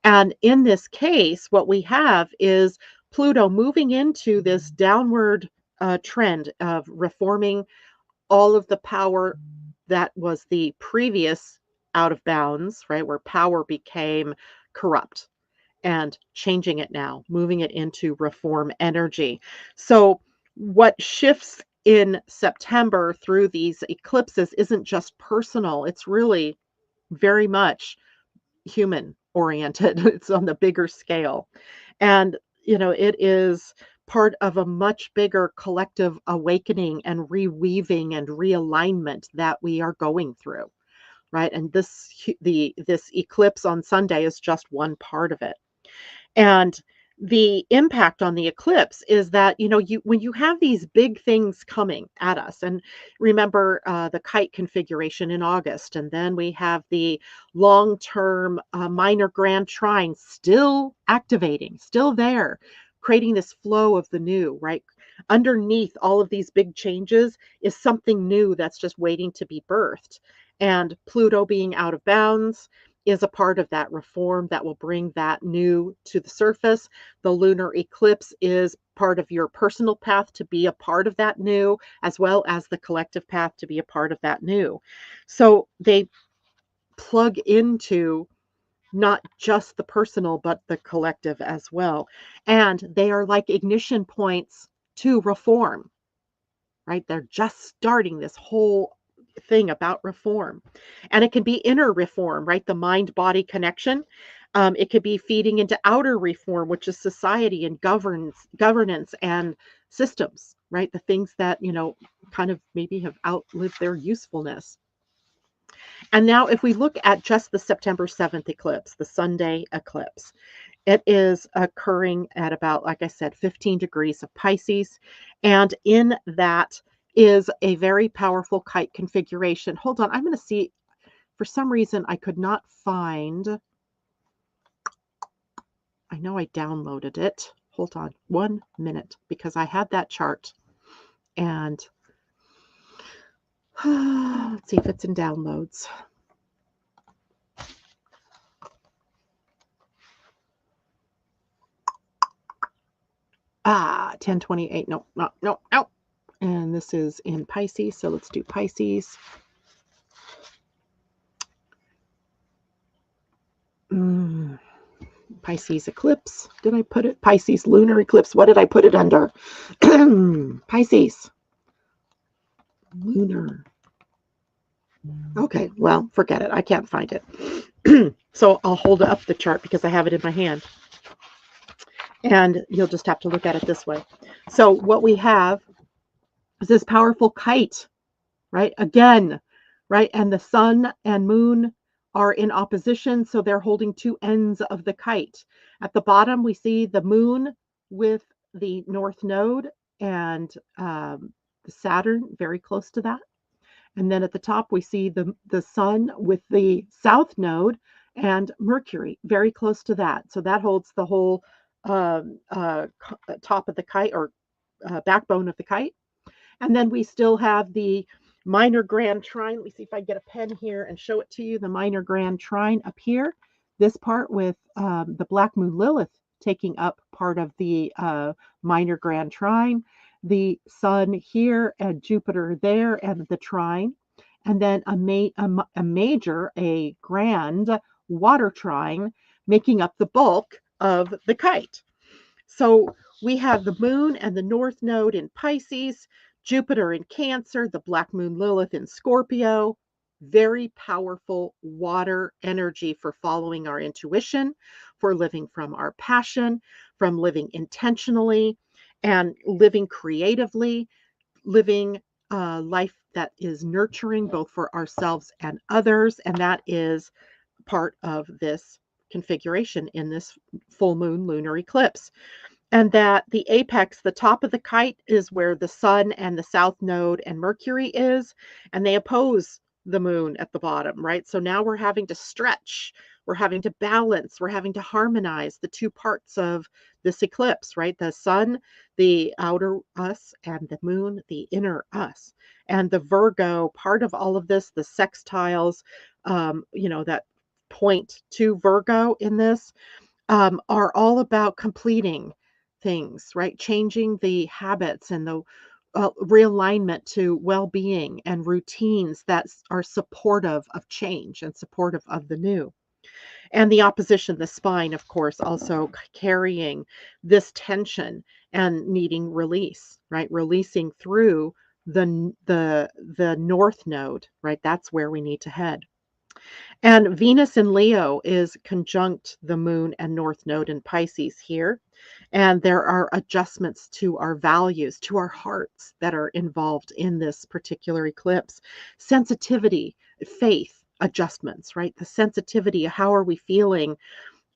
A: And in this case, what we have is Pluto moving into this downward trend of reforming all of the power that was the previous out of bounds, right, where power became corrupt, and changing it now, moving it into reform energy. So, what shifts in September through these eclipses isn't just personal, it's really very much human oriented. It's on the bigger scale. And, it is part of a much bigger collective awakening and reweaving and realignment that we are going through, right? And this eclipse on Sunday is just one part of it. And the impact on the eclipse is that, when you have these big things coming at us, and remember the kite configuration in August, and then we have the long-term minor grand trine still activating, still there, creating this flow of the new, right? Underneath all of these big changes is something new that's just waiting to be birthed. And Pluto being out of bounds is a part of that reform that will bring that new to the surface. The lunar eclipse is part of your personal path to be a part of that new, as well as the collective path to be a part of that new. So they plug into not just the personal, but the collective as well. And they are like ignition points to reform, right? They're just starting this whole thing about reform. And it can be inner reform, right? The mind body connection. It could be feeding into outer reform, which is society and governance and systems, right? The things that, kind of maybe have outlived their usefulness. And now, if we look at just the September 7th eclipse, the Sunday eclipse, it is occurring at about, like I said, 15 degrees of Pisces. And in that is a very powerful kite configuration. Hold on, I'm going to see. For some reason, I could not find. I know I downloaded it. Hold on 1 minute because I had that chart. And let's see if it's in downloads. Ah, 1028. No. And this is in Pisces. So let's do Pisces. Pisces Eclipse. Did I put it? Pisces Lunar Eclipse. What did I put it under? Pisces. Lunar. Okay, well, forget it. I can't find it. So I'll hold up the chart because I have it in my hand. And you'll just have to look at it this way. So what we have is this powerful kite, right? Again, right? And the sun and moon are in opposition, so they're holding two ends of the kite. At the bottom, we see the moon with the north node and the Saturn very close to that. And then at the top, we see the sun with the south node and Mercury very close to that. So that holds the whole top of the kite, or backbone of the kite. And then we still have the minor grand trine. Let me see if I get a pen here and show it to you. The minor grand trine up here. This part with the black moon Lilith taking up part of the minor grand trine. The sun here and Jupiter there and the trine. And then a grand water trine making up the bulk of the kite. So we have the moon and the north node in Pisces, Jupiter in Cancer, the black moon Lilith in Scorpio. Very powerful water energy for following our intuition, for living from our passion, from living intentionally and living creatively, living a life that is nurturing both for ourselves and others. And that is part of this configuration in this full moon lunar eclipse. and that the apex, the top of the kite, is where the sun and the south node and Mercury is, and they oppose the moon at the bottom, right? So now we're having to stretch, we're having to balance, we're having to harmonize the two parts of this eclipse, right? The sun, the outer us, and the moon, the inner us. And the Virgo part of all of this, the sextiles, that point to Virgo in this, are all about completing things, right? Changing the habits and the realignment to well being and routines that are supportive of change and supportive of the new. And the opposition, the spine, of course, also carrying this tension and needing release, right? Releasing through the north node, right? That's where we need to head. And Venus in Leo is conjunct the moon and north node in Pisces here. And there are adjustments to our values, to our hearts that are involved in this particular eclipse. Sensitivity, faith adjustments, right? The sensitivity, how are we feeling?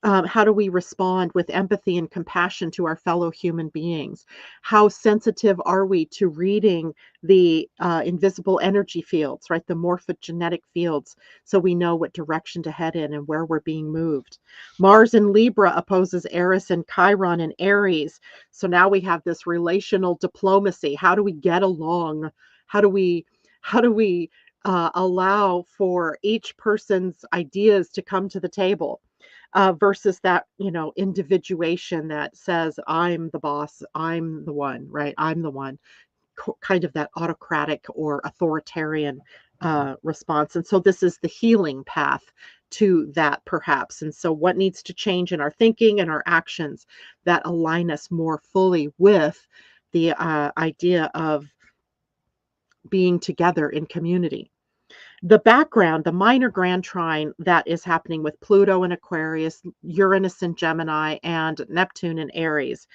A: How do we respond with empathy and compassion to our fellow human beings? How sensitive are we to reading the invisible energy fields, right? The morphogenetic fields, so we know what direction to head in and where we're being moved. Mars in Libra opposes Eris and Chiron in Aries. So now we have this relational diplomacy. How do we get along? How do we, how do we allow for each person's ideas to come to the table? Versus that, individuation that says, I'm the boss, I'm the one, right? I'm the one, kind of that autocratic or authoritarian response. And so this is the healing path to that, perhaps. And so, what needs to change in our thinking and our actions that align us more fully with the idea of being together in community? The background, the minor grand trine that is happening with Pluto in Aquarius, Uranus in Gemini, and Neptune in Aries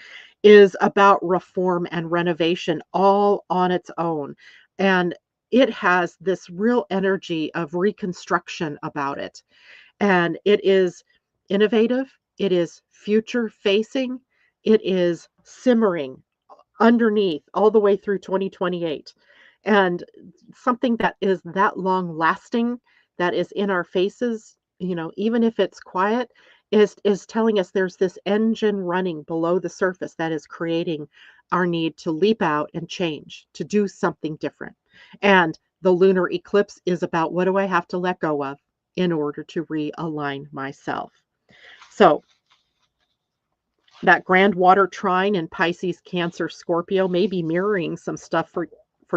A: is about reform and renovation all on its own. And it has this real energy of reconstruction about it. And it is innovative, it is future facing, it is simmering underneath all the way through 2028. And something that is that long lasting, that is in our faces, even if it's quiet, is telling us there's this engine running below the surface that is creating our need to leap out and change, to do something different. And the lunar eclipse is about, what do I have to let go of in order to realign myself? So that grand water trine in Pisces, Cancer, Scorpio may be mirroring some stuff for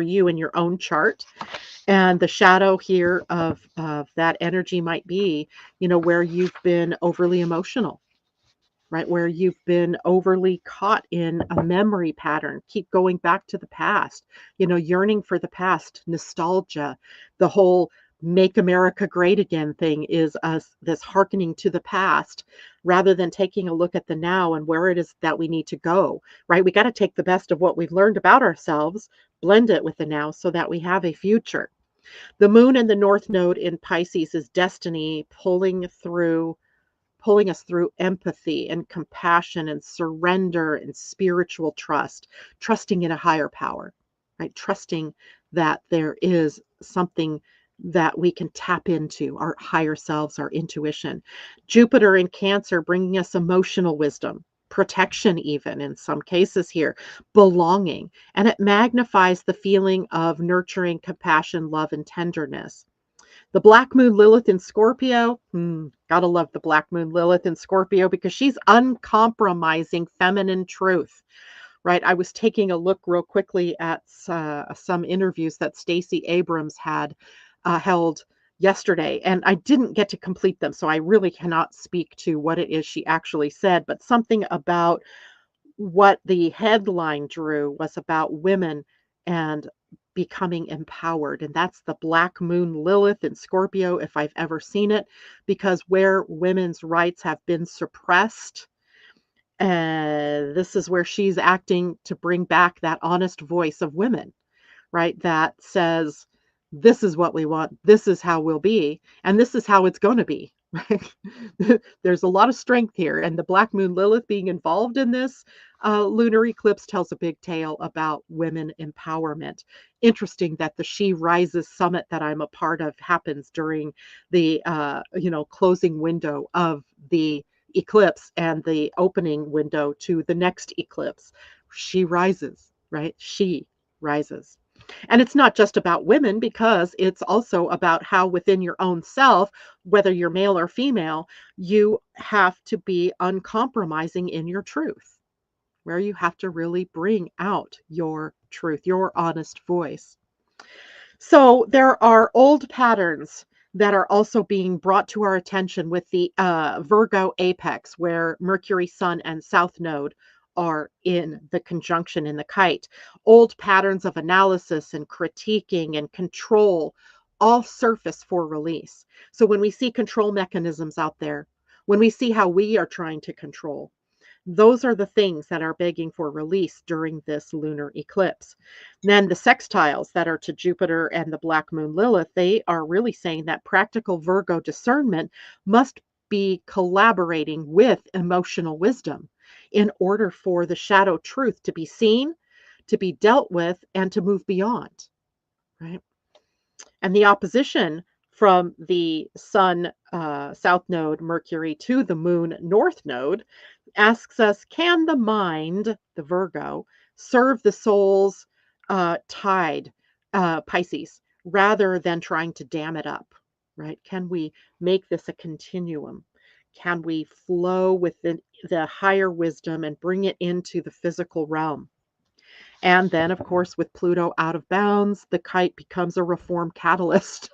A: you in your own chart. And the shadow here of that energy might be, where you've been overly emotional, right? Where you've been overly caught in a memory pattern, keep going back to the past, yearning for the past, nostalgia, the whole make America great again thing is us, this hearkening to the past rather than taking a look at the now and where it is that we need to go, right? We got to take the best of what we've learned about ourselves, blend it with the now so that we have a future. The moon and the north node in Pisces is destiny, pulling us through empathy and compassion and surrender and spiritual trust, trusting in a higher power, right? Trusting that there is something that we can tap into, our higher selves, our intuition. Jupiter in Cancer bringing us emotional wisdom, protection, even in some cases here, belonging, and it magnifies the feeling of nurturing, compassion, love, and tenderness. The Black Moon Lilith in Scorpio, gotta love the Black Moon Lilith in Scorpio because she's uncompromising feminine truth, right? I was taking a look real quickly at some interviews that Stacey Abrams had held yesterday, and I didn't get to complete them, so I really cannot speak to what it is she actually said, but something about what the headline drew was about women and becoming empowered. And that's the Black Moon Lilith in Scorpio, if I've ever seen it, because where women's rights have been suppressed, this is where she's acting to bring back that honest voice of women, right? That says, this is what we want, this is how we'll be, and this is how it's going to be, right? There's a lot of strength here, and the Black Moon Lilith being involved in this lunar eclipse tells a big tale about women empowerment. Interesting that the She Rises summit that I'm a part of happens during the closing window of the eclipse and the opening window to the next eclipse. She rises, right? She rises. And it's not just about women, because it's also about how within your own self, whether you're male or female, you have to be uncompromising in your truth, where you have to really bring out your truth, your honest voice. So there are old patterns that are also being brought to our attention with the Virgo apex, where Mercury, Sun, and South Node are in the conjunction in the kite. Old patterns of analysis and critiquing and control all surface for release. So when we see control mechanisms out there, when we see how we are trying to control, those are the things that are begging for release during this lunar eclipse. Then the sextiles that are to Jupiter and the Black Moon Lilith, they are really saying that practical Virgo discernment must be collaborating with emotional wisdom in order for the shadow truth to be seen, to be dealt with, and to move beyond, right? And the opposition from the Sun South Node, Mercury, to the Moon North Node asks us, can the mind, the Virgo, serve the soul's tide, Pisces, rather than trying to dam it up, right? Can we make this a continuum? Can we flow with the higher wisdom and bring it into the physical realm? And then, of course, with Pluto out of bounds, the kite becomes a reform catalyst.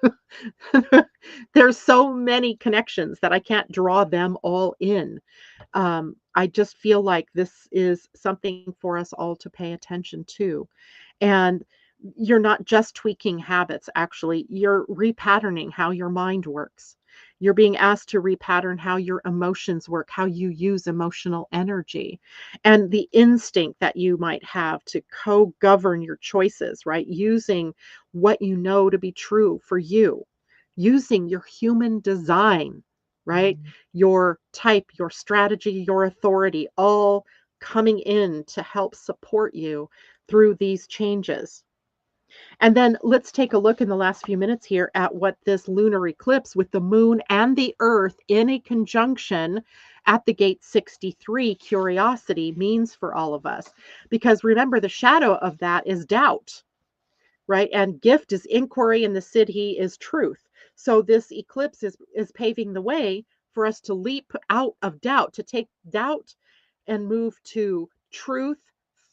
A: There's so many connections that I can't draw them all in. I just feel like this is something for us all to pay attention to. And you're not just tweaking habits, actually, you're repatterning how your mind works. You're being asked to repattern how your emotions work, how you use emotional energy, and the instinct that you might have to co govern your choices, right? Using what you know to be true for you, using your human design, right? Your type, your strategy, your authority, all coming in to help support you through these changes. And then let's take a look in the last few minutes here at what this lunar eclipse with the moon and the earth in a conjunction at the gate 63 curiosity means for all of us. Because remember, the shadow of that is doubt, right? And gift is inquiry and the siddhi is truth. So this eclipse is paving the way for us to leap out of doubt, to take doubt and move to truth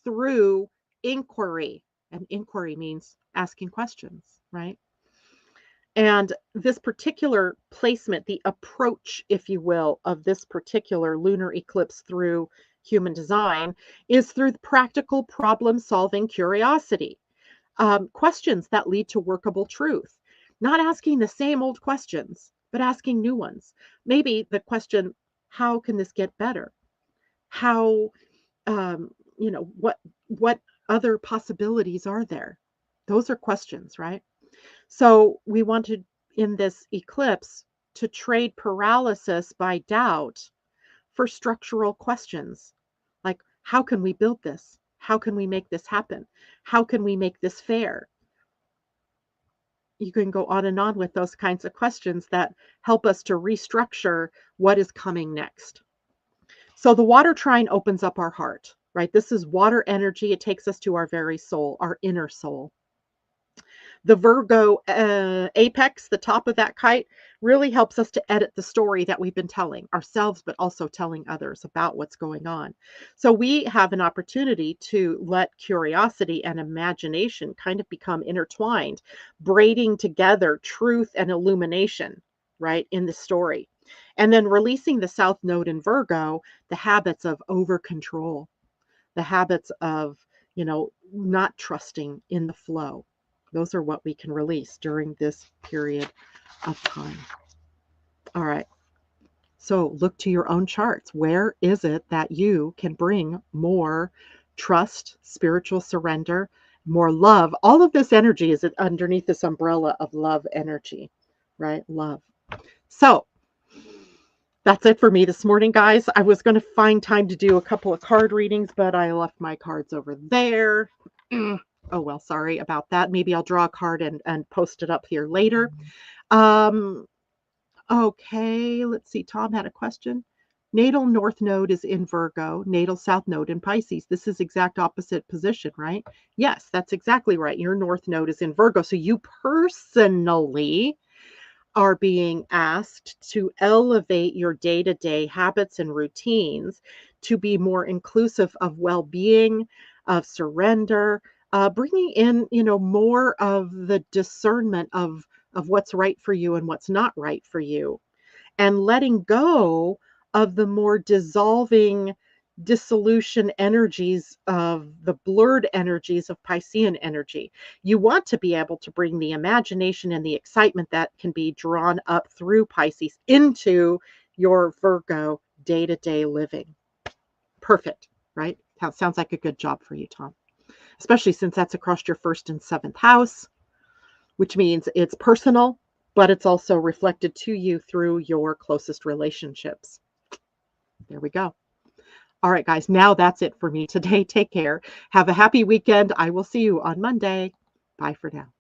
A: through inquiry. And inquiry means asking questions, right? And this particular placement, the approach, if you will, of this particular lunar eclipse through human design is through practical problem solving curiosity, questions that lead to workable truth, not asking the same old questions, but asking new ones. Maybe the question, how can this get better? How, what other possibilities are there? Those are questions, right? So we wanted in this eclipse to trade paralysis by doubt for structural questions like, how can we build this? How can we make this happen? How can we make this fair? You can go on and on with those kinds of questions that help us to restructure what is coming next. So the water trine opens up our heart, right? This is water energy. It takes us to our very soul, our inner soul. The Virgo apex, the top of that kite, really helps us to edit the story that we've been telling ourselves, but also telling others about what's going on. So we have an opportunity to let curiosity and imagination kind of become intertwined, braiding together truth and illumination, right, in the story. And then releasing the South Node in Virgo, the habits of over control, the habits of, not trusting in the flow. Those are what we can release during this period of time. All right. So look to your own charts. Where is it that you can bring more trust, spiritual surrender, more love? All of this energy is underneath this umbrella of love energy, right? Love. So That's it for me this morning, guys. I was going to find time to do a couple of card readings, but I left my cards over there. Oh, well, sorry about that. Maybe I'll draw a card and post it up here later. Um, okay, let's see. Tom had a question. Natal North Node is in Virgo, natal South Node in Pisces. This is exact opposite position, right? Yes, that's exactly right. Your North Node is in Virgo. So you personally are being asked to elevate your day-to-day habits and routines to be more inclusive of well-being, of surrender, bringing in, more of the discernment of what's right for you and what's not right for you, and letting go of the more dissolving dissolution energies of the blurred energies of Piscean energy. You want to be able to bring the imagination and the excitement that can be drawn up through Pisces into your Virgo day-to-day living. Perfect, right? That sounds like a good job for you, Tom. Especially since that's across your first and seventh house, which means it's personal, but it's also reflected to you through your closest relationships. There we go. All right, guys, now that's it for me today. Take care. Have a happy weekend. I will see you on Monday. Bye for now.